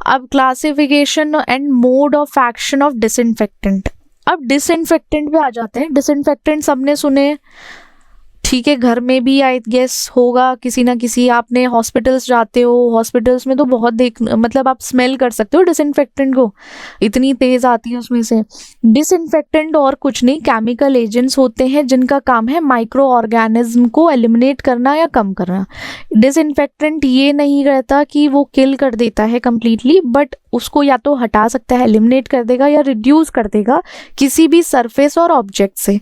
अब classification and mode of action of disinfectant. अब disinfectant पे आ जाते हैं। डिसइंफेक्टेंट सबने सुने, ठीक है, घर में भी आई गेस होगा किसी ना किसी, आपने हॉस्पिटल्स जाते हो, हॉस्पिटल्स में तो बहुत मतलब आप स्मेल कर सकते हो डिसइंफेक्टेंट को, इतनी तेज आती है उसमें से। डिसइंफेक्टेंट और कुछ नहीं, केमिकल एजेंट्स होते हैं जिनका काम है माइक्रो ऑर्गेनिज्म को एलिमिनेट करना या कम करना। डिसइंफेक्टेंट ये नहीं रहता कि वो किल कर देता है कंप्लीटली, बट उसको या तो हटा सकता है, एलिमिनेट कर देगा, या रिड्यूस कर देगा किसी भी सरफेस और ऑब्जेक्ट से।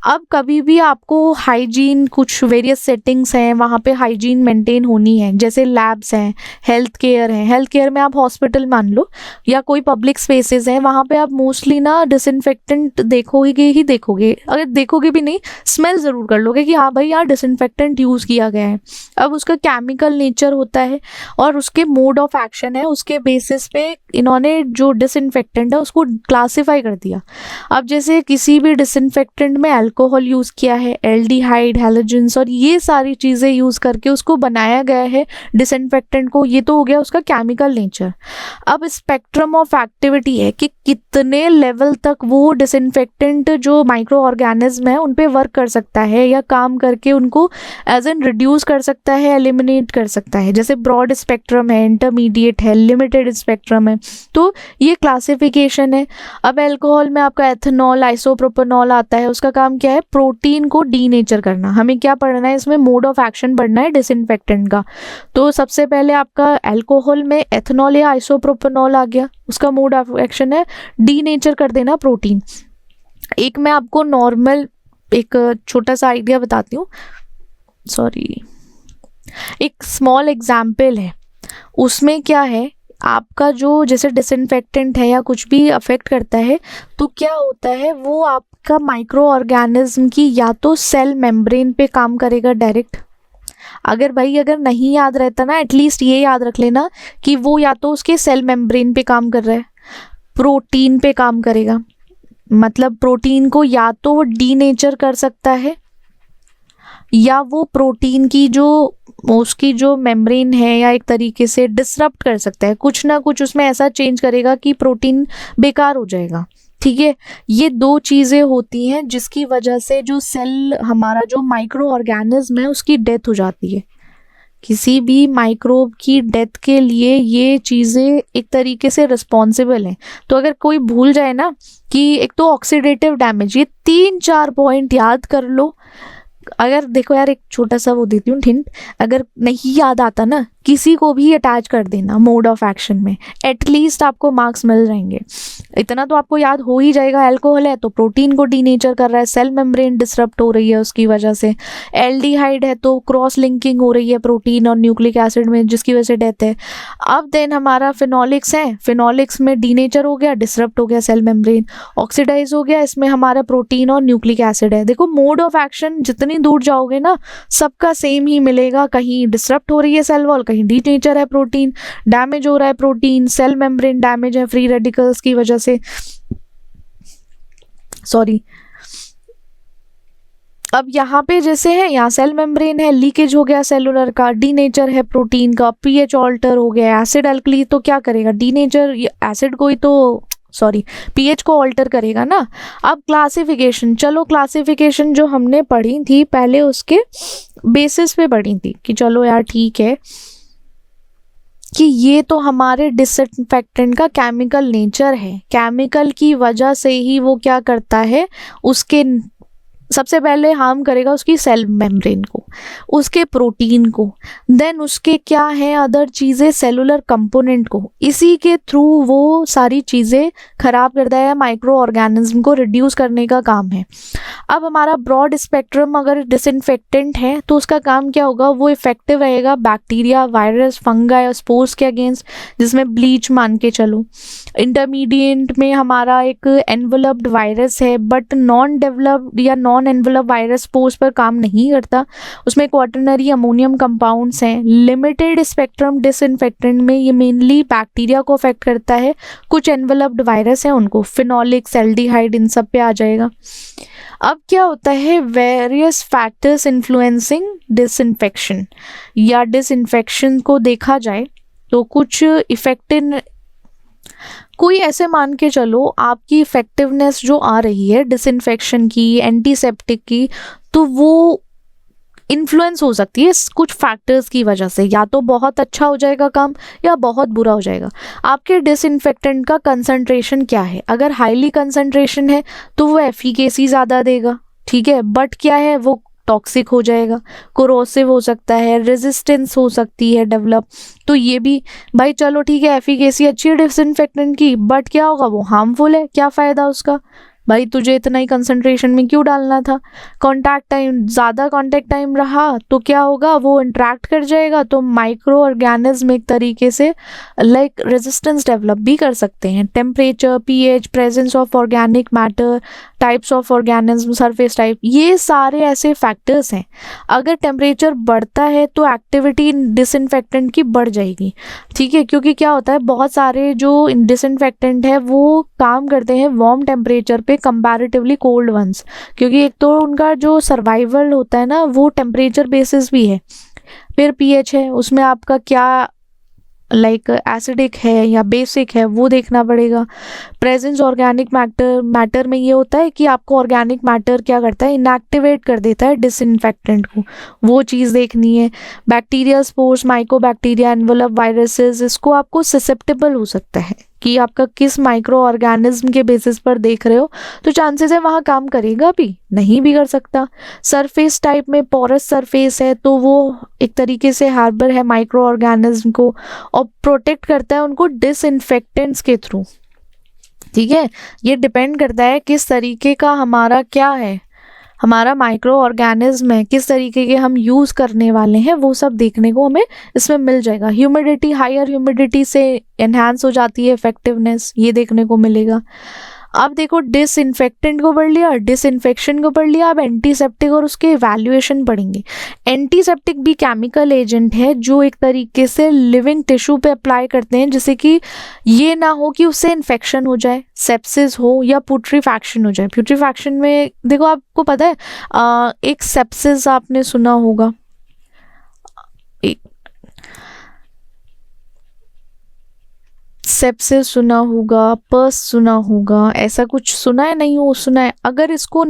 अब कभी भी आपको हाइजीन, कुछ वेरियस सेटिंग्स हैं वहाँ पे हाइजीन मेंटेन होनी है, जैसे लैब्स हैं, हेल्थ केयर है, हेल्थ केयर में आप हॉस्पिटल मान लो या कोई पब्लिक स्पेसेस हैं, वहाँ पे आप मोस्टली ना डिसइंफेक्टेंट देखोगे ही देखोगे, अगर देखोगे भी नहीं स्मेल ज़रूर कर लोगे कि हाँ भाई यहाँ डिसइंफेक्टेंट यूज़ किया गया है। अब उसका केमिकल नेचर होता है और उसके मोड ऑफ एक्शन है, उसके बेसिस पे इन्होंने जो डिसइंफेक्टेंट है उसको क्लासीफाई कर दिया। अब जैसे किसी भी डिसइंफेक्टेंट में अल्कोहल यूज़ किया है, एल्डिहाइड, हैलोजेंस और ये सारी चीज़ें यूज़ करके उसको बनाया गया है डिसइंफेक्टेंट को, ये तो हो गया उसका केमिकल नेचर। अब स्पेक्ट्रम ऑफ एक्टिविटी है कि कितने लेवल तक वो डिसइंफेक्टेंट जो माइक्रो ऑर्गेनिज्म है उन पे वर्क कर सकता है या काम करके उनको एज एन रिड्यूस कर सकता है, एलिमिनेट कर सकता है। जैसे ब्रॉड स्पेक्ट्रम है, इंटरमीडिएट है, लिमिटेड स्पेक्ट्रम है, तो ये क्लासिफिकेशन है। अब अल्कोहल में आपका एथेनॉल, आइसोप्रोपेनॉल आता है, उसका काम क्या है, प्रोटीन को डीनेचर करना। हमें क्या पढ़ना है इसमें, मोड ऑफ एक्शन पढ़ना है डिसइंफेक्टेंट का। तो सबसे पहले आपका अल्कोहल में एथेनॉल या आइसोप्रोपेनॉल आ गया, उसका मोड ऑफ एक्शन है डीनेचर कर देना प्रोटीन। एक मैं आपको नॉर्मल एक छोटा सा आइडिया बताती हूँ, सॉरी, एक स्मॉल एग्जाम्पल है। उसमें क्या है, आपका जो जैसे डिसइंफेक्टेंट है या कुछ भी अफेक्ट करता है तो क्या होता है, वो आपका माइक्रो ऑर्गेनिज्म की या तो सेल मेम्ब्रेन पे काम करेगा डायरेक्ट। अगर नहीं याद रहता ना, एटलीस्ट ये याद रख लेना कि वो या तो उसके सेल मेम्ब्रेन पे काम कर रहा है, प्रोटीन पे काम करेगा, मतलब प्रोटीन को या तो वो डीनेचर कर सकता है या वो प्रोटीन की जो उसकी जो मेम्ब्रेन है या एक तरीके से डिसरप्ट कर सकता है, कुछ ना कुछ उसमें ऐसा चेंज करेगा कि प्रोटीन बेकार हो जाएगा। ठीक है, ये दो चीज़ें होती हैं जिसकी वजह से जो सेल, हमारा जो माइक्रो ऑर्गेनिज्म है उसकी डेथ हो जाती है। किसी भी माइक्रोब की डेथ के लिए ये चीज़ें एक तरीके से रिस्पॉन्सिबल हैं। तो अगर कोई भूल जाए ना कि एक तो ऑक्सीडेटिव डैमेज, ये 3-4 पॉइंट याद कर लो। अगर देखो यार, एक छोटा सा वो देती हूँ हिंट, अगर नहीं याद आता ना, किसी को भी अटैच कर देना मोड ऑफ एक्शन में, एटलीस्ट आपको मार्क्स मिल जाएंगे। इतना तो आपको याद हो ही जाएगा, अल्कोहल है तो प्रोटीन को डीनेचर कर रहा है, सेल मेम्ब्रेन डिसरप्ट हो रही है उसकी वजह से। एल्डिहाइड है तो क्रॉस लिंकिंग हो रही है प्रोटीन और न्यूक्लिक एसिड में, जिसकी वजह से डेथ है। अब देन हमारा फिनोलिक्स है, फिनोलिक्स में डीनेचर हो गया, डिसरप्ट हो गया सेल मेम्ब्रेन, ऑक्सीडाइज हो गया, इसमें हमारा प्रोटीन और न्यूक्लिक एसिड है। देखो मोड ऑफ एक्शन जितनी दूर जाओगे ना सबका सेम ही मिलेगा, कहीं डिसरप्ट हो रही है सेल वॉल, कहीं डीनेचर है प्रोटीन, डैमेज हो रहा है प्रोटीन, सेल मेम्ब्रेन डैमेज है फ्री रेडिकल्स की वजह से, सॉरी। अब यहाँ पे जैसे है, यहाँ सेल मेम्ब्रेन है, लीकेज हो गया सेलुलर का, डीनेचर है प्रोटीन का, पीएच ऑल्टर हो गया, एसिड अल्कली तो क्या करेगा, डीनेचर एसिड को ही तो पीएच को ऑल्टर करेगा ना। अब क्लासिफिकेशन, चलो क्लासिफिकेशन जो हमने पढ़ी थी पहले उसके बेसिस पे पढ़ी थी कि चलो यार ठीक है कि ये तो हमारे डिसइंफेक्टेंट का केमिकल नेचर है, केमिकल की वजह से ही वो क्या करता है, उसके सबसे पहले हार्म करेगा उसकी सेल मेम्ब्रेन को, उसके प्रोटीन को, देन उसके क्या है अदर चीज़ें सेलुलर कंपोनेंट को, इसी के थ्रू वो सारी चीज़ें खराब करता है, माइक्रो ऑर्गेनिज्म को रिड्यूस करने का काम है। अब हमारा ब्रॉड स्पेक्ट्रम अगर डिसइंफेक्टेंट है तो उसका काम क्या होगा, वो इफेक्टिव रहेगा बैक्टीरिया, वायरस, फंगाई और स्पोर्स के अगेंस्ट, जिसमें ब्लीच मान के चलो। इंटरमीडिएट में हमारा एक एनवलप्ड वायरस है, बट नॉन डेवलप्ड या नॉन एनवलप वायरस स्पोर्स पर काम नहीं करता, उसमें क्वाटरनरी अमोनियम कंपाउंड्स हैं। लिमिटेड स्पेक्ट्रम डिसइंफेक्टेंट में ये मेनली बैक्टीरिया को अफेक्ट करता है, कुछ एनवलप्ड वायरस है उनको, फिनोलिक्स, एल्डिहाइड, इन सब पे आ जाएगा। अब क्या होता है, वेरियस फैक्टर्स इन्फ्लुएंसिंग डिसइंफेक्शन या डिसइंफेक्शन को देखा जाए तो कुछ इफेक्टिव कोई ऐसे मान के चलो आपकी इफेक्टिवनेस जो आ रही है डिसइंफेक्शन की, एंटीसेप्टिक की, तो वो इन्फ्लुएंस हो सकती है कुछ फैक्टर्स की वजह से। या तो बहुत अच्छा हो जाएगा काम या बहुत बुरा हो जाएगा। आपके डिसइंफेक्टेंट का कंसंट्रेशन क्या है, अगर हाईली कंसंट्रेशन है तो वो एफिकेसी ज़्यादा देगा, ठीक है, बट क्या है वो टॉक्सिक हो जाएगा, कोरोसिव हो सकता है, रेजिस्टेंस हो सकती है डेवलप। तो ये भी भाई चलो ठीक है, एफिकेसी अच्छी है डिसइंफेक्टेंट की, बट क्या होगा वो हार्मफुल है, क्या फ़ायदा उसका, भाई तुझे इतना ही कंसंट्रेशन में क्यों डालना था। कांटेक्ट टाइम, ज़्यादा कांटेक्ट टाइम रहा तो क्या होगा, वो इंटरेक्ट कर जाएगा, तो माइक्रो ऑर्गेनिज्म एक तरीके से लाइक रेजिस्टेंस डेवलप भी कर सकते हैं। Temperature, pH, presence of organic matter, types of organism, surface type, ये सारे ऐसे फैक्टर्स हैं। अगर टेम्परेचर बढ़ता है तो एक्टिविटी डिसइंफेक्टेंट की बढ़ जाएगी, ठीक है, क्योंकि क्या होता है बहुत सारे जो डिसइंफेक्टेंट है वो काम करते हैं वार्म टेम्परेचर पे कंपैरेटिवली कोल्ड वंस, क्योंकि एक तो उनका जो सर्वाइवल होता है ना वो टेम्परेचर बेसिस भी है। फिर पीएच है, उसमें आपका क्या लाइक एसिडिक है या बेसिक है वो देखना पड़ेगा। प्रेजेंस ऑर्गेनिक मैटर में ये होता है कि आपको ऑर्गेनिक मैटर क्या करता है, इनएक्टिवेट कर देता है डिसइंफेक्टेंट को, वो चीज़ देखनी है। Bacteria spores, mycobacteria, envelope viruses, इसको आपको ससेप्टेबल हो सकता है कि आपका किस माइक्रो ऑर्गेनिज्म के बेसिस पर देख रहे हो, तो चांसेस है वहाँ काम करेगा भी, नहीं भी कर सकता। सरफेस टाइप में पोरस सरफेस है तो वो एक तरीके से हार्बर है माइक्रो ऑर्गेनिज्म को और प्रोटेक्ट करता है उनको डिसइंफेक्टेंट्स के थ्रू, ठीक है। ये डिपेंड करता है किस तरीके का हमारा क्या है, हमारा माइक्रो ऑर्गेनिज्म है, किस तरीके के हम यूज़ करने वाले हैं, वो सब देखने को हमें इसमें मिल जाएगा। ह्यूमिडिटी, हायर ह्यूमिडिटी से एनहांस हो जाती है इफेक्टिवनेस, ये देखने को मिलेगा। अब देखो डिसइंफेक्टेंट को पढ़ लिया, डिसइंफेक्शन को पढ़ लिया, अब एंटीसेप्टिक और उसके इवैल्यूएशन पढ़ेंगे। एंटीसेप्टिक भी केमिकल एजेंट है जो एक तरीके से लिविंग टिश्यू पे अप्लाई करते हैं, जिससे कि ये ना हो कि उससे इन्फेक्शन हो जाए, सेप्सिस हो या पुट्रीफैक्शन हो जाए। पुट्रीफैक्शन में देखो आपको पता है एक सेप्सिस आपने सुना होगा, सेप्सिस सुना होगा, पर्स सुना होगा, ऐसा कुछ सुना है, नहीं हो सुना है। अगर इसको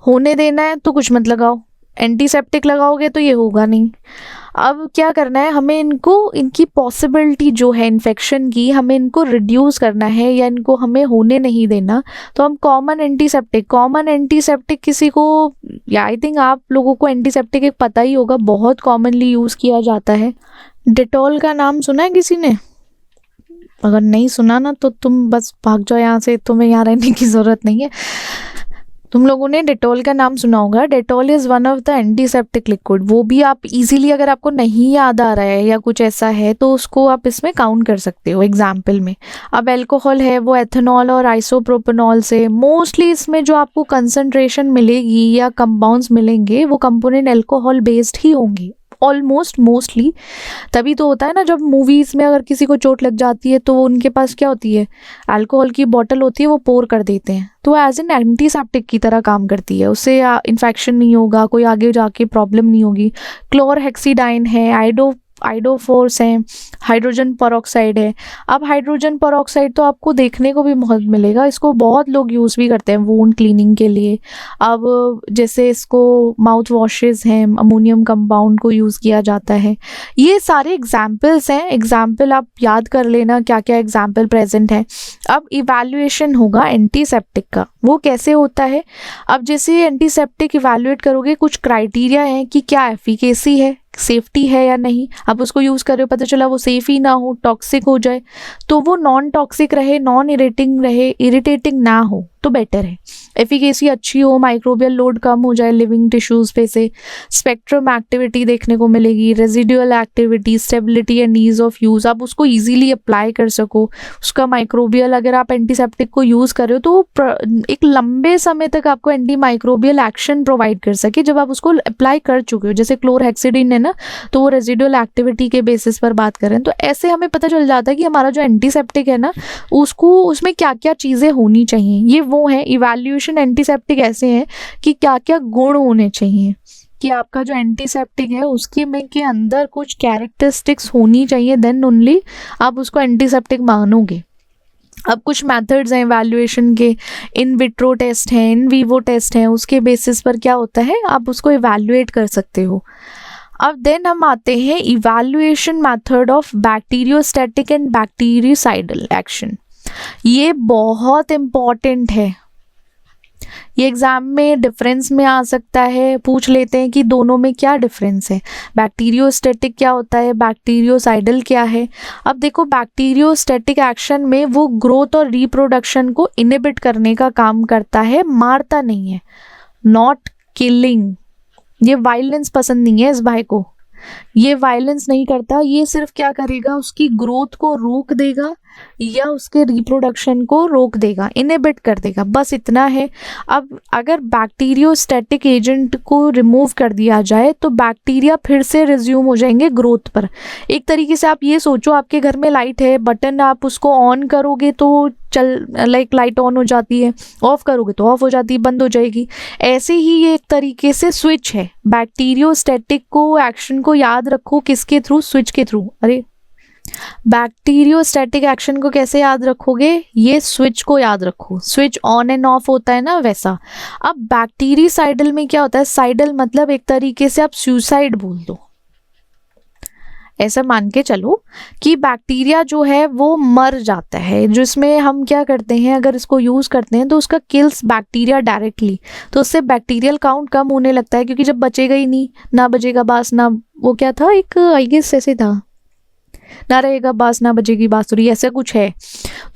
होने देना है तो कुछ मत लगाओ, एंटीसेप्टिक लगाओगे तो ये होगा नहीं। अब क्या करना है, हमें इनको, इनकी पॉसिबिलिटी जो है इन्फेक्शन की, हमें इनको रिड्यूस करना है या इनको हमें होने नहीं देना। तो हम कॉमन एंटीसेप्टिक किसी को, या आई थिंक आप लोगों को एंटीसेप्टिक एक पता ही होगा, बहुत कॉमनली यूज़ किया जाता है। डेटॉल का नाम सुना है किसी ने? अगर नहीं सुना ना तो तुम बस भाग जाओ यहाँ से, तुम्हें यहाँ रहने की ज़रूरत नहीं है। तुम लोगों ने डेटॉल का नाम सुना होगा। Dettol is one of the antiseptic liquid. वो भी आप इजीली, अगर आपको नहीं याद आ रहा है या कुछ ऐसा है तो उसको आप इसमें काउंट कर सकते हो एग्जाम्पल में। अब एल्कोहल है, वो एथेनॉल और आइसोप्रोपेनॉल से, मोस्टली इसमें जो आपको कंसंट्रेशन मिलेगी या कंपाउंड्स मिलेंगे वो कंपोनेंट एल्कोहल बेस्ड ही होंगे ऑलमोस्ट, मोस्टली। तभी तो होता है ना जब मूवीज़ में अगर किसी को चोट लग जाती है तो उनके पास क्या होती है, अल्कोहल की बोतल होती है, वो पोर कर देते हैं, तो एज एन एंटीसेप्टिक की तरह काम करती है। उससे इन्फेक्शन नहीं होगा, कोई आगे जाके प्रॉब्लम नहीं होगी। क्लोरहेक्सीडाइन है, आइडोफोर्स है, हाइड्रोजन पेरोक्साइड है। अब हाइड्रोजन पेरोक्साइड तो आपको देखने को भी बहुत मिलेगा, इसको बहुत लोग यूज़ भी करते हैं वूंड क्लीनिंग के लिए। अब जैसे इसको माउथ वॉशेस हैं, अमोनियम कंपाउंड को यूज़ किया जाता है। ये सारे एग्जाम्पल्स हैं, एग्जाम्पल आप याद कर लेना क्या क्या एग्जाम्पल प्रेजेंट है। अब इवैल्यूएशन होगा एंटीसेप्टिक का, वो कैसे होता है। अब जैसे एंटीसेप्टिक इवैल्यूएट करोगे, कुछ क्राइटेरिया है कि क्या एफिकेसी है, सेफ्टी है या नहीं। आप उसको यूज़ कर रहे हो, पता चला वो सेफ ही ना हो, टॉक्सिक हो जाए, तो वो नॉन टॉक्सिक रहे, नॉन इरिटेटिंग ना हो तो बेटर है। एफिकेसी अच्छी हो, माइक्रोबियल लोड कम हो जाए लिविंग टिश्यूज़ पे से, स्पेक्ट्रम एक्टिविटी देखने को मिलेगी, residual activity, stability and ease of use, आप उसको ईजिली अप्लाई कर सको। उसका माइक्रोबियल, अगर आप एंटीसेप्टिक को यूज़ कर रहे हो तो एक लंबे समय तक आपको एंटी माइक्रोबियल एक्शन प्रोवाइड कर सके जब आप उसको अप्लाई कर चुके हो। जैसे क्लोरहेक्सिडिन है ना, तो वो रेजिडुअल एक्टिविटी के बेसिस पर बात करें तो ऐसे हमें पता चल जाता है कि हमारा जो एंटीसेप्टिक है ना, उसको, उसमें क्या क्या चीज़ें होनी चाहिए। ये वो है इवैल्यूएशन एंटीसेप्टिक ऐसे हैं कि क्या क्या गुण होने चाहिए, कि आपका जो एंटीसेप्टिक है उसके में के अंदर कुछ कैरेक्टरिस्टिक्स होनी चाहिए, देन ओनली आप उसको एंटीसेप्टिक मानोगे। अब कुछ मेथड्स हैं इवैल्यूएशन के, इन विट्रो टेस्ट हैं, इन वीवो टेस्ट हैं, उसके बेसिस पर क्या होता है आप उसको इवैल्यूएट कर सकते हो। अब देन हम आते हैं evaluation method of bacteriostatic and bacteriocidal action. ये बहुत इम्पॉर्टेंट है, ये एग्जाम में डिफरेंस में आ सकता है, पूछ लेते हैं कि दोनों में क्या डिफरेंस है, बैक्टीरियोस्टैटिक क्या होता है, बैक्टीरियोसाइडल क्या है। अब देखो बैक्टीरियोस्टैटिक एक्शन में वो ग्रोथ और रिप्रोडक्शन को इनहिबिट करने का काम करता है, मारता नहीं है, नॉट किलिंग। ये वायलेंस पसंद नहीं है इस भाई को, ये वायलेंस नहीं करता, ये सिर्फ क्या करेगा उसकी ग्रोथ को रोक देगा या उसके रिप्रोडक्शन को रोक देगा, इनहिबिट कर देगा, बस इतना है। अब अगर बैक्टीरियोस्टैटिक एजेंट को रिमूव कर दिया जाए तो बैक्टीरिया फिर से रिज्यूम हो जाएंगे ग्रोथ पर। एक तरीके से आप ये सोचो आपके घर में लाइट है, बटन आप उसको ऑन करोगे तो लाइट ऑन हो जाती है, ऑफ करोगे तो ऑफ हो जाती है, बंद हो जाएगी। ऐसे ही ये एक तरीके से स्विच है, बैक्टीरियोस्टैटिक को एक्शन को याद रखो किसके थ्रू, स्विच के थ्रू। अरे बैक्टीरियोस्टैटिक एक्शन को कैसे याद रखोगे, ये स्विच को याद रखो, स्विच ऑन एंड ऑफ होता है ना वैसा। अब बैक्टीरियोसाइडल में क्या होता है, साइडल मतलब एक तरीके से आप सुसाइड बोल दो, ऐसा मान के चलो कि बैक्टीरिया जो है वो मर जाता है, जिसमें हम क्या करते हैं अगर इसको यूज़ करते हैं तो उसका किल्स बैक्टीरिया डायरेक्टली, तो उससे बैक्टीरियल काउंट कम होने लगता है, क्योंकि जब बचेगा ही नहीं, ना बचेगा बास, ना वो क्या था एक आई गेस ऐसे था, ना रहेगा बास ना बजेगी बांसुरी, ऐसा कुछ है।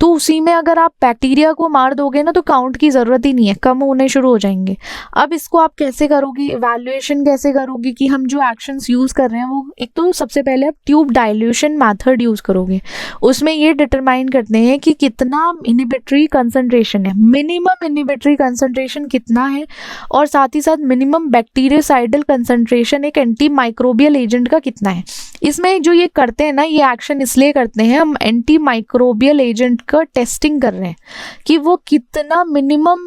तो उसी में अगर आप बैक्टीरिया को मार दोगे ना तो काउंट की ज़रूरत ही नहीं है, कम होने शुरू हो जाएंगे। अब इसको आप कैसे करोगे, इवैल्यूएशन कैसे करोगे कि हम जो एक्शंस यूज़ कर रहे हैं वो, एक तो सबसे पहले आप ट्यूब डाइल्यूशन मेथड यूज़ करोगे, उसमें ये डिटरमाइन करते हैं कि कितना इनहिबिटरी कंसंट्रेशन है, मिनिमम इनहिबिटरी कंसंट्रेशन कितना है, और साथ ही साथ मिनिमम बैक्टीरियोसाइडल कंसंट्रेशन एक एंटी माइक्रोबियल एजेंट का कितना है। इसमें जो ये करते हैं ना, ये एक्शन इसलिए करते हैं, हम एंटी माइक्रोबियल एजेंट का टेस्टिंग कर रहे हैं कि वो कितना मिनिमम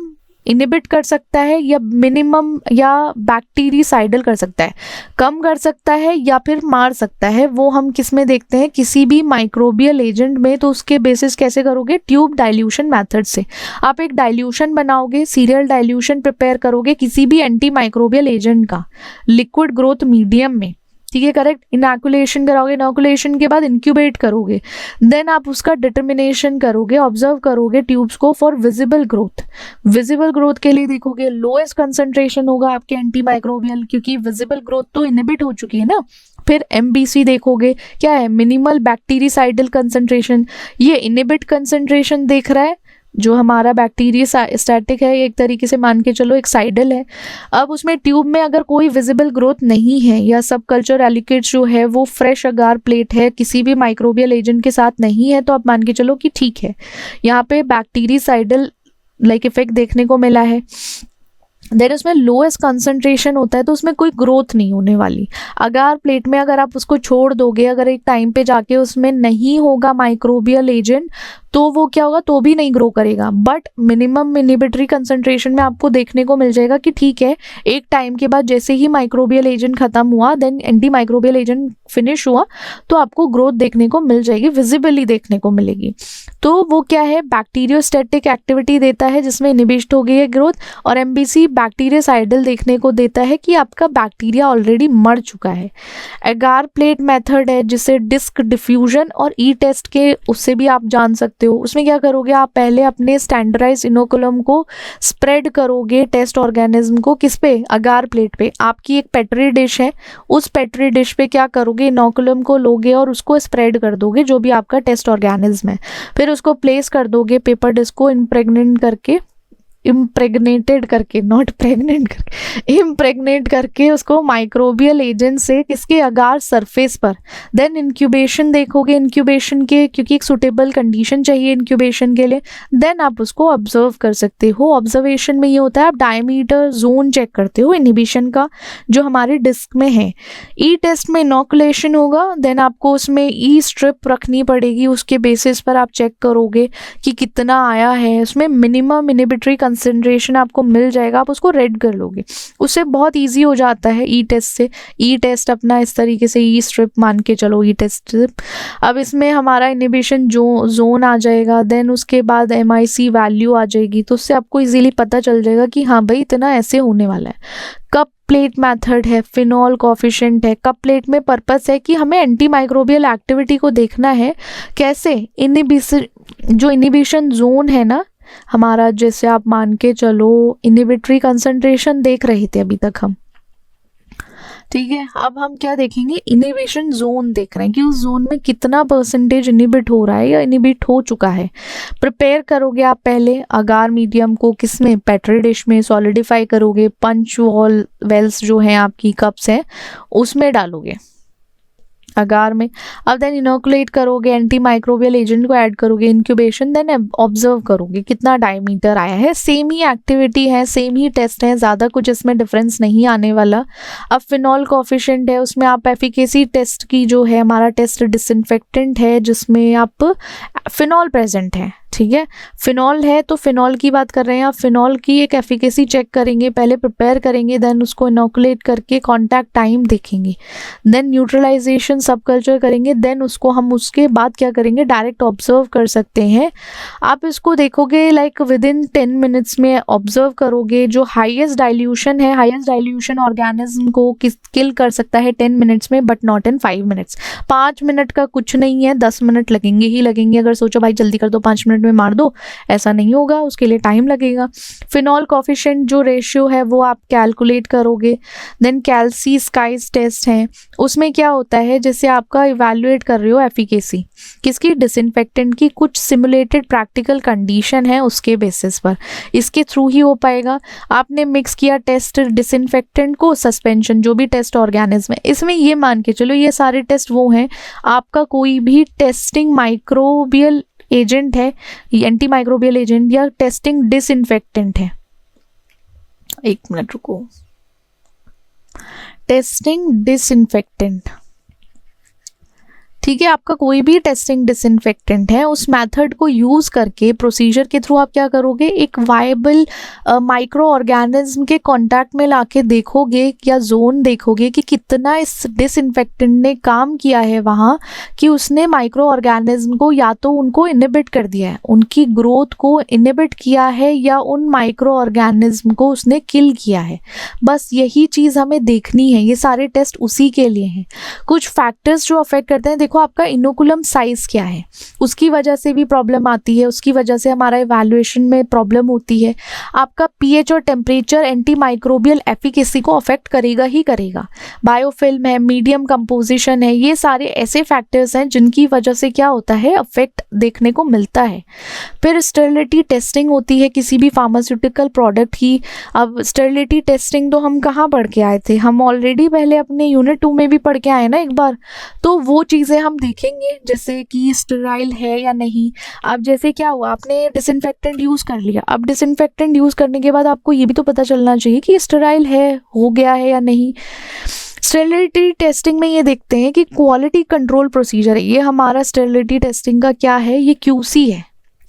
इनहिबिट कर सकता है या मिनिमम या बैक्टीरियोसाइडल कर सकता है, कम कर सकता है या फिर मार सकता है। वो हम किस में देखते हैं, किसी भी माइक्रोबियल एजेंट में। तो उसके बेसिस कैसे करोगे, ट्यूब डाइल्यूशन मेथड से। आप एक डाइल्यूशन बनाओगे, सीरियल डाइल्यूशन प्रिपेयर करोगे किसी भी एंटी माइक्रोबियल एजेंट का लिक्विड ग्रोथ मीडियम में, ठीक है करेक्ट। इनोकुलेशन कराओगे, इनोकुलेशन के बाद इंक्यूबेट करोगे, देन आप उसका डिटर्मिनेशन करोगे, ऑब्जर्व करोगे ट्यूब्स को for visible growth. Visible growth के लिए देखोगे लोएस्ट कंसंट्रेशन होगा आपके एंटी माइक्रोबियल, क्योंकि विजिबल ग्रोथ तो इनहिबिट हो चुकी है ना। फिर MBC देखोगे क्या है, मिनिमल बैक्टीरियोसाइडल कंसंट्रेशन, ये इनहिबिट कंसंट्रेशन देख रहा है। जो हमारा बैक्टीरियोस्टैटिक है एक तरीके से मान के चलो एक साइडल है। अब उसमें ट्यूब में अगर कोई विजिबल ग्रोथ नहीं है या सब कल्चर एलिकेट्स जो है वो फ्रेश अगार प्लेट है, किसी भी माइक्रोबियल एजेंट के साथ नहीं है, तो आप मान के चलो कि ठीक है, यहाँ पे बैक्टीरियोसाइडल लाइक इफेक्ट देखने को मिला है। देन उसमें लोएस्ट कंसंट्रेशन होता है तो उसमें कोई ग्रोथ नहीं होने वाली। अगार प्लेट में अगर आप उसको छोड़ दोगे, अगर एक टाइम पे जाके उसमें नहीं होगा माइक्रोबियल एजेंट, तो वो क्या होगा, तो भी नहीं ग्रो करेगा। बट मिनिमम इनहिबिटरी कंसंट्रेशन में आपको देखने को मिल जाएगा कि ठीक है, एक टाइम के बाद जैसे ही माइक्रोबियल एजेंट खत्म हुआ, then anti microbial agent finish हुआ, तो आपको ग्रोथ देखने को मिल जाएगी, विजिबली देखने को मिलेगी। तो वो क्या है, बैक्टीरियोस्टैटिक एक्टिविटी देता है जिसमें इनहिबिट हो गई है ग्रोथ, और MBC बैक्टीरियोसाइडल देखने को देता है कि आपका बैक्टीरिया ऑलरेडी मर चुका है। एगार प्लेट मेथड है जिसे डिस्क डिफ्यूजन और टेस्ट के उससे भी आप जान सकते हो। उसमें क्या करोगे, आप पहले अपने स्टैंडर्डाइज इनोकुलम को स्प्रेड करोगे टेस्ट ऑर्गेनिज्म को, किस पे, अगार प्लेट पे। आपकी एक पेट्री डिश है, उस पेट्री डिश पे क्या करोगे, इनोकुलम को लोगे और उसको स्प्रेड कर दोगे जो भी आपका टेस्ट ऑर्गेनिज्म है। फिर उसको प्लेस कर दोगे पेपर डिश को इम्प्रेग्नेटेड करके, नॉट प्रेग्नेंट करके, इम्प्रेग्नेट करके उसको माइक्रोबियल एजेंट से किसके, अगार सरफेस पर। देन इंक्यूबेशन देखोगे, इंक्यूबेशन के क्योंकि एक सुटेबल कंडीशन चाहिए इंक्यूबेशन के लिए, देन आप उसको ऑब्जर्व कर सकते हो। ऑब्जर्वेशन में ये होता है आप डायमीटर जोन चेक करते हो इनहिबिशन का जो हमारे डिस्क में है। टेस्ट में इनोकुलेशन होगा, देन आपको उसमें स्ट्रिप रखनी पड़ेगी, उसके बेसिस पर आप चेक करोगे कि कितना आया है। उसमें मिनिमम इनहिबिटरी कंसंट्रेशन आपको मिल जाएगा, आप उसको रेड कर लोगे, उससे बहुत ईजी हो जाता है ई टेस्ट से। ई टेस्ट अपना इस तरीके से ई स्ट्रिप मान के चलो, ई टेस्ट स्ट्रिप। अब इसमें हमारा इनिबिशन जोन आ जाएगा, देन उसके बाद MIC वैल्यू आ जाएगी, तो उससे आपको इजीली पता चल जाएगा कि हाँ भाई इतना ऐसे होने वाला है। कप प्लेट मेथड है, फिनॉल कोफिशिएंट है। कप प्लेट में पर्पस है कि हमें एंटी माइक्रोबियल एक्टिविटी को देखना है कैसे, जो इनिबिशन जोन है ना हमारा, जैसे आप मान के चलो इनिबिटरी कंसंट्रेशन देख रहे थे अभी तक हम, ठीक है। अब हम क्या देखेंगे, इनिबिशन जोन देख रहे हैं कि उस जोन में कितना परसेंटेज इनिबिट हो रहा है या इनिबिट हो चुका है। प्रिपेयर करोगे आप पहले अगार मीडियम को, किसमें, पेट्री डिश में सॉलिडिफाई करोगे, पंच वॉल वेल्स जो हैं आपकी कप्स हैं उसमें डालोगे अगार में। अब देन इनोकुलेट करोगे, एंटी माइक्रोबियल एजेंट को ऐड करोगे, इंक्यूबेशन, देन ऑब्जर्व करोगे कितना डायमीटर आया है। सेम ही एक्टिविटी है, सेम ही टेस्ट है, ज़्यादा कुछ इसमें डिफरेंस नहीं आने वाला। अब फिनॉल कोफिशिएंट है, उसमें आप एफिकेसी टेस्ट की जो है, हमारा टेस्ट डिसइंफेक्टेंट है जिसमें आप फिनॉल प्रेजेंट है, ठीक है। फिनॉल है तो फिनॉल की बात कर रहे हैं, आप फिनॉल की एक एफिकेसी चेक करेंगे, पहले प्रिपेयर करेंगे, देन उसको इनोकुलेट करके कॉन्टैक्ट टाइम देखेंगे, देन न्यूट्रलाइजेशन सब कल्चर करेंगे, देन उसको हम उसके बाद क्या करेंगे, डायरेक्ट ऑब्जर्व कर सकते हैं। आप इसको देखोगे लाइक विद इन 10 मिनट्स में ऑब्जर्व करोगे। जो हाईएस्ट डाइल्यूशन है, हाईएस्ट डाइल्यूशन ऑर्गेनिज्म को किल कर सकता है 10 मिनट्स में, but not in 5 minutes. 5 minute का कुछ नहीं है, 10 मिनट लगेंगे ही लगेंगे। अगर सोचो भाई जल्दी कर दो, 5 मिनट में मार दो, ऐसा नहीं होगा, उसके लिए टाइम लगेगा। फिनॉल कोफिशिएंट जो रेशियो है वो आप कैलकुलेट करोगे। देन कैल्सी स्काइज टेस्ट है, उसमें क्या होता है, जैसे आपका इवैल्यूएट कर रहे हो एफिकेसी किसकी, डिसइंफेक्टेंट की, कुछ सिमुलेटेड प्रैक्टिकल कंडीशन है उसके बेसिस पर, इसके थ्रू ही हो पाएगा। आपने मिक्स किया टेस्ट डिसइंफेक्टेंट को, सस्पेंशन जो भी टेस्ट ऑर्गेनिज्म है, इसमें ये मान के चलो ये सारे टेस्ट वो हैं, आपका कोई भी टेस्टिंग माइक्रोबियल एजेंट है, एंटी माइक्रोबियल एजेंट या टेस्टिंग डिसइंफेक्टेंट है। एक मिनट रुको, टेस्टिंग डिसइंफेक्टेंट, ठीक है, आपका कोई भी टेस्टिंग डिसइंफेक्टेंट है, उस मेथड को यूज़ करके प्रोसीजर के थ्रू आप क्या करोगे, एक वायबल माइक्रो ऑर्गेनिज्म के कांटेक्ट में लाके देखोगे या जोन देखोगे कि कितना इस डिसइंफेक्टेंट ने काम किया है वहाँ, कि उसने माइक्रो ऑर्गेनिज्म को या तो उनको इनहिबिट कर दिया है, उनकी ग्रोथ को इनहिबिट किया है, या उन माइक्रो ऑर्गेनिज्म को उसने किल किया है। बस यही चीज़ हमें देखनी है, ये सारे टेस्ट उसी के लिए हैं। कुछ फैक्टर्स जो अफेक्ट करते हैं, देखो आपका इनोकुलम साइज क्या है, उसकी वजह से भी प्रॉब्लम आती है, उसकी वजह से हमारा इवैल्यूएशन में प्रॉब्लम होती है। आपका पीएच और टेम्परेचर एंटी माइक्रोबियल एफिकेसी को अफेक्ट करेगा ही करेगा। बायोफिल्म है, मीडियम कंपोजिशन है, ये सारे ऐसे फैक्टर्स हैं जिनकी वजह से क्या होता है, अफेक्ट देखने को मिलता है। फिर स्टेरिलिटी टेस्टिंग होती है किसी भी फार्मास्यूटिकल प्रोडक्ट की। अब स्टेरिलिटी टेस्टिंग तो हम कहाँ पढ़ के आए थे, हम ऑलरेडी पहले अपने यूनिट 2 में भी पढ़ के आए ना एक बार, तो वो चीज़ें हम देखेंगे जैसे कि स्टेराइल है या नहीं। अब जैसे क्या हुआ, आपने डिसइंफेक्टेंट यूज़ कर लिया, अब डिसइंफेक्टेंट यूज़ करने के बाद आपको ये भी तो पता चलना चाहिए कि स्टेराइल है, हो गया है या नहीं। स्टेरिलिटी टेस्टिंग में ये देखते हैं कि क्वालिटी कंट्रोल प्रोसीजर है, ये हमारा स्टेरिलिटी टेस्टिंग का क्या है, ये QC है,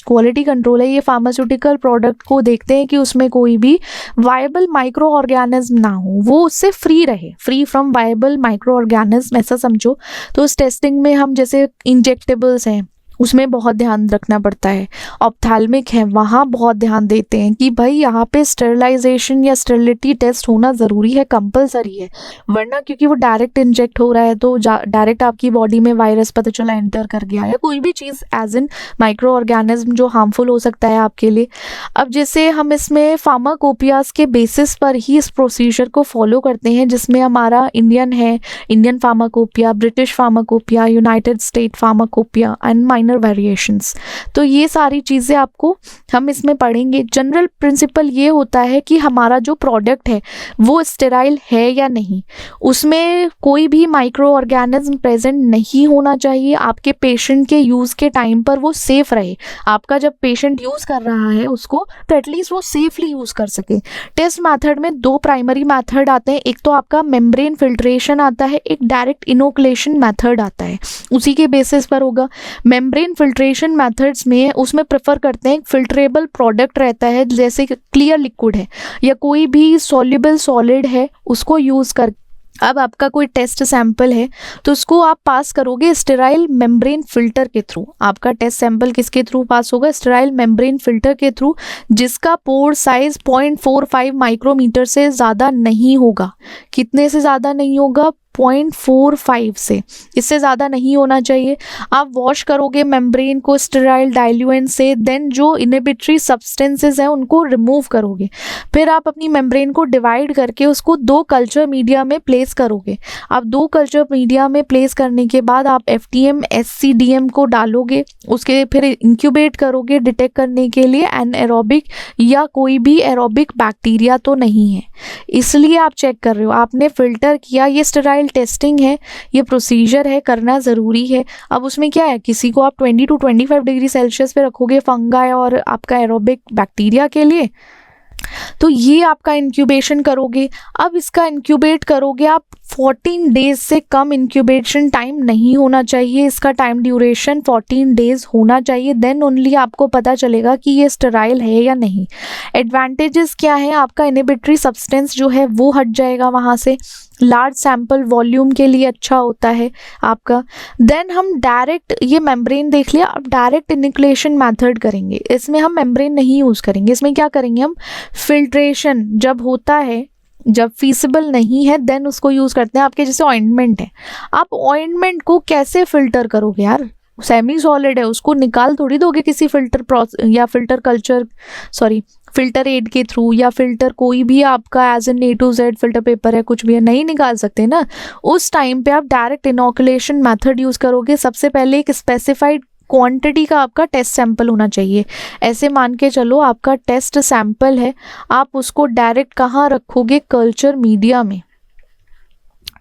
क्वालिटी कंट्रोल है। ये फार्मास्यूटिकल प्रोडक्ट को देखते हैं कि उसमें कोई भी वायबल माइक्रो ऑर्गेनिज्म ना हो, वो उससे फ्री रहे, free from viable micro organism, ऐसा समझो। तो उस टेस्टिंग में हम जैसे इंजेक्टेबल्स हैं उसमें बहुत ध्यान रखना पड़ता है, ऑप्थेल्मिक है वहाँ बहुत ध्यान देते हैं कि भाई यहाँ पे स्टेरिलाइजेशन या स्टेरिलिटी टेस्ट होना ज़रूरी है, कंपलसरी है, वरना क्योंकि वो डायरेक्ट इंजेक्ट हो रहा है तो डायरेक्ट आपकी बॉडी में वायरस पता चला एंटर कर गया, या कोई भी चीज़ एज इन माइक्रो ऑर्गेनिज्म जो हार्मफुल हो सकता है आपके लिए। अब जैसे हम इसमें फार्माकोपियाज के बेसिस पर ही इस प्रोसीजर को फॉलो करते हैं, जिसमें हमारा इंडियन है, Indian pharmacopoeia, British pharmacopoeia, United state pharmacopoeia and minor variations. तो ये सारी चीज़ें आपको हम इसमें पढ़ेंगे। जनरल प्रिंसिपल ये होता है कि हमारा जो प्रोडक्ट है वो स्टेराइल है या नहीं, उसमें कोई भी माइक्रो ऑर्गेनिज्म प्रेजेंट नहीं होना चाहिए, आपके पेशेंट के यूज़ के टाइम पर वो सेफ रहे। आपका जब पेशेंट यूज़ कर रहा है उसको, तो एटलीस्ट वो सेफली यूज़ कर सके। टेस्ट मैथड में 2 प्राइमरी मैथड आते हैं, एक तो आपका मेम्ब्रेन फिल्ट्रेशन आता है, एक डायरेक्ट इनोकुलेशन मैथड आता है, उसी के बेसिस पर होगा। मेम्ब्रेन फिल्ट्रेशन मेथड्स में उसमें प्रेफर करते हैं फिल्ट्रेबल प्रोडक्ट रहता है, जैसे क्लियर लिक्विड है या कोई भी सॉल्युबल सॉलिड है, उसको यूज़ कर। अब आपका कोई टेस्ट सैंपल है तो उसको आप पास करोगे स्टेराइल मेम्ब्रेन फिल्टर के थ्रू। आपका टेस्ट सैंपल किसके थ्रू पास होगा? स्टेराइल मेम्ब्रेन फिल्टर के थ्रू, जिसका पोर साइज 0.45 माइक्रोमीटर से ज़्यादा नहीं होगा। कितने से ज़्यादा नहीं होगा? 0.45 से, इससे ज़्यादा नहीं होना चाहिए। आप वॉश करोगे मेम्ब्रेन को स्टेराइल डाइल्यूएंट से, देन जो इनहिबिटरी सब्सटेंसेस हैं उनको रिमूव करोगे। फिर आप अपनी मेम्ब्रेन को डिवाइड करके उसको 2 कल्चर मीडिया में प्लेस करोगे। आप 2 कल्चर मीडिया में प्लेस करने के बाद आप FTM SCDM को डालोगे, उसके फिर इंक्यूबेट करोगे डिटेक्ट करने के लिए एनएरोबिक या कोई भी एरोबिक बैक्टीरिया तो नहीं है, इसलिए आप चेक कर रहे हो। आपने फिल्टर किया, ये स्टेराइल टेस्टिंग है, ये प्रोसीजर है, करना ज़रूरी है। अब उसमें क्या है, किसी को आप 20 to 25 डिग्री सेल्सियस पे रखोगे फंगाई और आपका एरोबिक बैक्टीरिया के लिए, तो ये आपका इंक्यूबेशन करोगे। अब इसका इंक्यूबेट करोगे आप 14 डेज से कम इंक्यूबेशन टाइम नहीं होना चाहिए, इसका टाइम ड्यूरेशन 14 डेज होना चाहिए, देन ओनली आपको पता चलेगा कि ये स्टेराइल है या नहीं। एडवांटेजेस क्या है? आपका इनहिबिटरी सब्सटेंस जो है वो हट जाएगा वहाँ से, लार्ज सैंपल वॉल्यूम के लिए अच्छा होता है आपका। देन हम डायरेक्ट, ये मेम्ब्रेन देख लिया, अब डायरेक्ट इनिकुलेशन मेथड करेंगे। इसमें हम मेम्ब्रेन नहीं यूज़ करेंगे, इसमें क्या करेंगे हम, फिल्ट्रेशन जब होता है, जब फीसिबल नहीं है देन उसको यूज़ करते हैं। आपके जैसे ऑइंटमेंट है, आप ऑइंटमेंट को कैसे फिल्टर करोगे यार? सेमी सॉलिड है, उसको निकाल थोड़ी दोगे किसी फिल्टर या फिल्टर कल्चर फिल्टर एड के थ्रू, या फिल्टर कोई भी आपका as an A to Z filter paper है, कुछ भी है, नहीं निकाल सकते ना। उस टाइम पे आप डायरेक्ट इनोकुलेशन मेथड यूज़ करोगे। सबसे पहले एक स्पेसिफाइड क्वांटिटी का आपका टेस्ट सैंपल होना चाहिए। ऐसे मान के चलो आपका टेस्ट सैंपल है, आप उसको डायरेक्ट कहाँ रखोगे? कल्चर मीडिया में,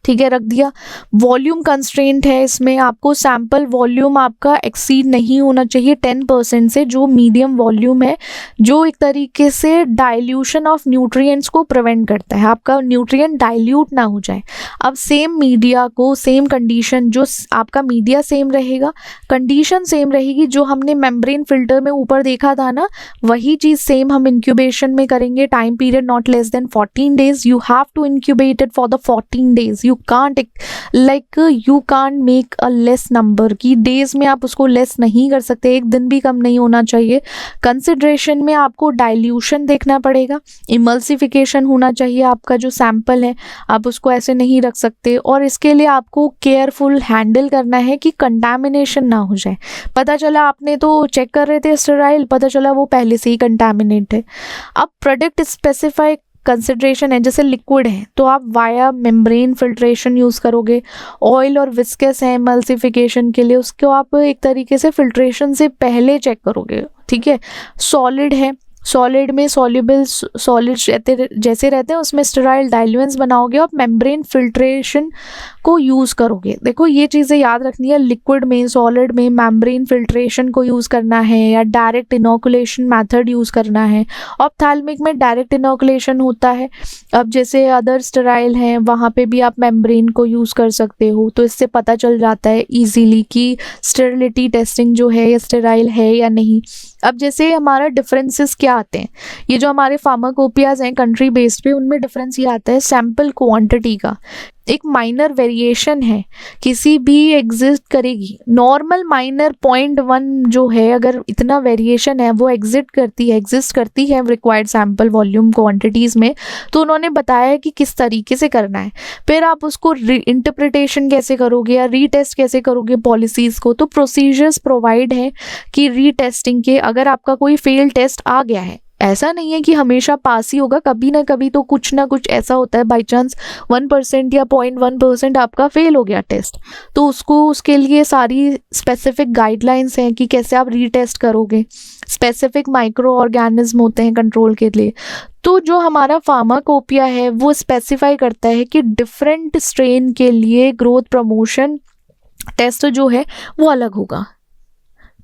ठीक है, रख दिया। वॉल्यूम कंस्ट्रेंट है इसमें, आपको सैंपल वॉल्यूम आपका एक्सीड नहीं होना चाहिए 10% से, जो मीडियम वॉल्यूम है, जो एक तरीके से डाइल्यूशन ऑफ न्यूट्रिएंट्स को प्रिवेंट करता है, आपका न्यूट्रिएंट डाइल्यूट ना हो जाए। अब सेम मीडिया को, सेम कंडीशन, जो आपका मीडिया सेम रहेगा, कंडीशन सेम रहेगी, जो हमने मेम्ब्रेन फिल्टर में ऊपर देखा था ना, वही चीज़ सेम हम इंक्यूबेशन में करेंगे। Time period not less than 14 days, you have to incubate it for the 14 days। You can't make a less number की डेज में, आप उसको लेस नहीं कर सकते, एक दिन भी कम नहीं होना चाहिए। कंसिडरेशन में आपको डाइल्यूशन देखना पड़ेगा, इमल्सिफिकेशन होना चाहिए, आपका जो सैंपल है आप उसको ऐसे नहीं रख सकते, और इसके लिए आपको केयरफुल हैंडल करना है कि कंटामिनेशन ना हो जाए। पता चला आपने तो चेक कर रहे थे स्टेराइल, पता चला वो पहले से ही कंटामिनेट है। अब प्रोडक्ट स्पेसिफाइड कंसिडरेशन है, जैसे लिक्विड है तो आप वाया मेम्ब्रेन फिल्ट्रेशन यूज़ करोगे। ऑयल और विस्कस है एमल्सिफिकेशन के लिए, उसको आप एक तरीके से फिल्ट्रेशन से पहले चेक करोगे, ठीक है। सॉलिड है, सॉलिड में सॉल्युबल सॉलिड जैसे रहते हैं उसमें स्टेराइल डाइल्यूएंट्स बनाओगे, आप मेम्ब्रेन फिल्ट्रेशन को यूज़ करोगे। देखो ये चीज़ें याद रखनी है, लिक्विड में, सॉलिड में मेम्ब्रेन फिल्ट्रेशन को यूज़ करना है या डायरेक्ट इनोकुलेशन मेथड यूज़ करना है। ऑप्थेल्मिक में डायरेक्ट इनोकुलेशन होता है। अब जैसे अदर स्टेराइल हैं वहाँ पे भी आप मेम्ब्रेन को यूज़ कर सकते हो, तो इससे पता चल जाता है ईजीली कि स्टेरिलिटी टेस्टिंग जो है या स्टेराइल है या नहीं। अब जैसे हमारा डिफरेंसेस क्या आते हैं, ये जो हमारे फार्माकोपियाज हैं कंट्री बेस्ड पे, उनमें डिफरेंस ये आता है सैंपल क्वांटिटी का। एक माइनर वेरिएशन है, किसी भी एग्जिस्ट करेगी, नॉर्मल माइनर 0.1 जो है, अगर इतना वेरिएशन है वो एग्जिस्ट करती है रिक्वायर्ड सैंपल वॉल्यूम क्वांटिटीज़ में, तो उन्होंने बताया कि किस तरीके से करना है। फिर आप उसको इंटरप्रिटेशन कैसे करोगे या रीटेस्ट कैसे करोगे पॉलिसीज़ को, तो प्रोसीजर्स प्रोवाइड है कि रीटेस्टिंग के, अगर आपका कोई फेल टेस्ट आ गया है, ऐसा नहीं है कि हमेशा पास ही होगा, कभी ना कभी तो कुछ ना कुछ ऐसा होता है, बाई चांस 1% या 0.1% आपका फेल हो गया टेस्ट, तो उसके लिए सारी स्पेसिफिक गाइडलाइंस हैं कि कैसे आप रीटेस्ट करोगे। स्पेसिफिक माइक्रो ऑर्गेनिज्म होते हैं कंट्रोल के लिए। तो जो हमारा फार्माकोपिया है वो स्पेसिफाई करता है कि डिफरेंट स्ट्रेन के लिए ग्रोथ प्रमोशन टेस्ट जो है वो अलग होगा,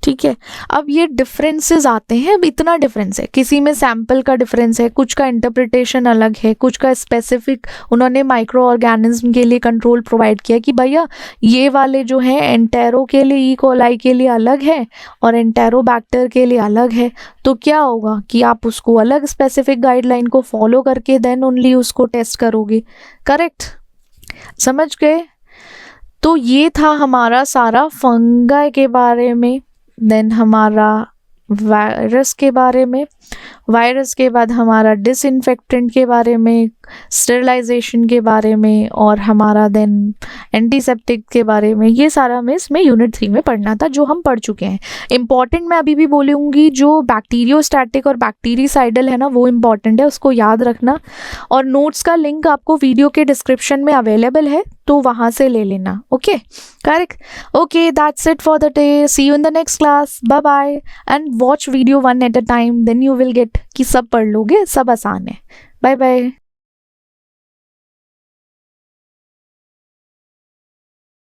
ठीक है। अब ये डिफरेंसेस आते हैं, अब इतना डिफरेंस है, किसी में सैंपल का डिफरेंस है, कुछ का इंटरप्रिटेशन अलग है, कुछ का स्पेसिफिक उन्होंने माइक्रो ऑर्गेनिज्म के लिए कंट्रोल प्रोवाइड किया कि भैया ये वाले जो है एंटेरो के लिए, ई कोलाई के लिए अलग है और एंटेरोबैक्टर के लिए अलग है। तो क्या होगा कि आप उसको अलग स्पेसिफिक गाइडलाइन को फॉलो करके देन ओनली उसको टेस्ट करोगे। करेक्ट, समझ गए। तो ये था हमारा सारा फंगाई के बारे में, देन हमारा वायरस के बारे में, वायरस के बाद हमारा डिसइंफेक्टेंट के बारे में, स्टेरिलाइजेशन के बारे में, और हमारा देन एंटीसेप्टिक के बारे में। ये सारा हमें इसमें यूनिट 3 में पढ़ना था, जो हम पढ़ चुके हैं। इंपॉर्टेंट मैं अभी भी बोलूँगी, जो बैक्टीरियोस्टैटिक और बैक्टीरिसाइडल है ना, वो इम्पॉर्टेंट है, उसको याद रखना। और नोट्स का लिंक आपको वीडियो के डिस्क्रिप्शन में अवेलेबल है, तो वहाँ से ले लेना। Okay, correct. Okay, that's it for the day. See you in the next class. Bye bye and watch video 1 at a time, then you will get कि सब पढ़ लोगे, सब आसान है। बाय बाय।